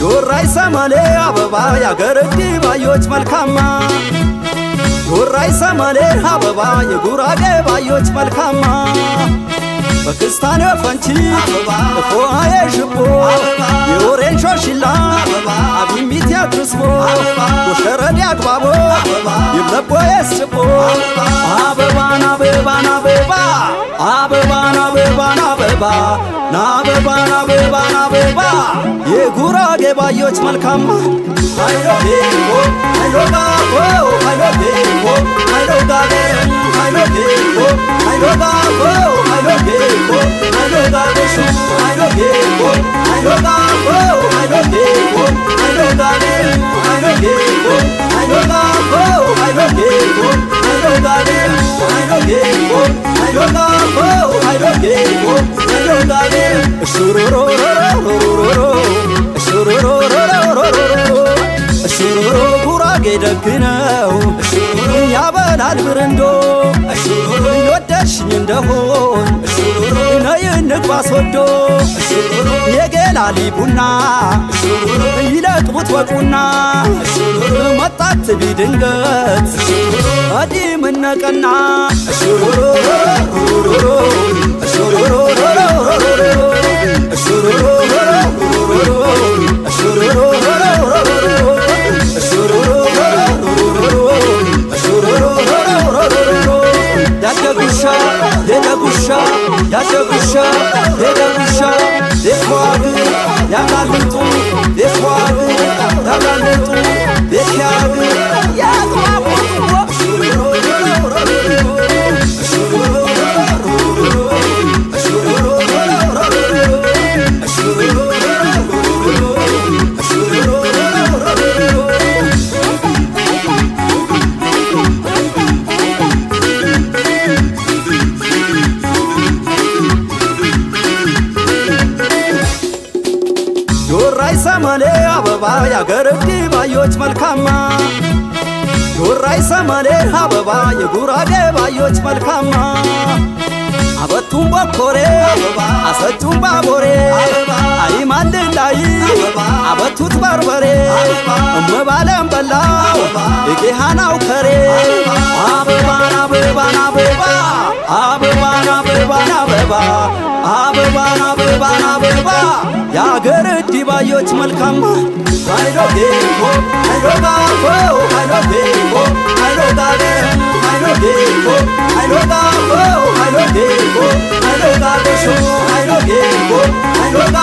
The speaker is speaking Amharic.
ዮራይ ሰማሌ አበባ ያገር ዲባዮች መልካማ ዮራይ ሰማሌ አበባ የጉራጌ ባዮች መልካማ በክስታኔ ፈንቺ ፎአዬ ሽቦ የወሬን ሾሽላ አቢሚት ያድርስቦ ወሸረድ ያግባቦ ይብለቦ የስጭቦ አበባን አበባን አበባ አበባን አበባን አበባ ናበባን አበባን አበባ የጉራጌ ባዮች መልካማ አይሎጌቦ አይሎጋቦ አይሎጌቦ አይሎጋቤን አይሎጌቦ አይሎጋቦ አይሎጌቦ አይሎጋቤሹ አይሎጌቦ አይሎጋቦ አይሎጌቦ አይሎጋቤን አይሎጌቦ አይሎጋቦ አይሎጌቦ አይሎጋቤን አይሎጌቦ አይሎጋቦ አይሎጌቦ አይሎጋቤን እሹሩሩሩሩሩሩ እሹሩሩ ጉራጌ ደግ ነው ያበላል ብርንዶ ይወደድሽኝ እንደሆን ነይ እንግባ ሶዶ የጌላሊ ቡና ይለጥቡት ወቁና መጣት ቢድንገት አዲም እነቀና ያደጉሻ የደጉሻ ያደጉሻ የደጉሻ የኳግ ያጋልጡ የኳግ ያጋልጡ የኪያግ ያጥዋቁ ዮራይ ሰማሌ አበባ ያገር ዲባዮች መልካማ ዮራይ ሰማሌ አበባ የጉራጌ ባዮች መልካማ አበቱም በኮሬ አሰጩም ባቦሬ አይማልላይ አበቱት በርበሬ እመባለም በላው የጌሃናው ከሬ አበባን አበባን አበባ አበባን አበባን አበባ አበባን አበባን አበባ ያገር ዲባዮች መልካማ አይሎጌቦ አይሎጋቦ አይሎጌቦ አይሎጋቤን አይሎጌቦ አይሎጋቦ አይሎጌቦ አይሎጋቤሹ አይሎጌቦ አይሎጋ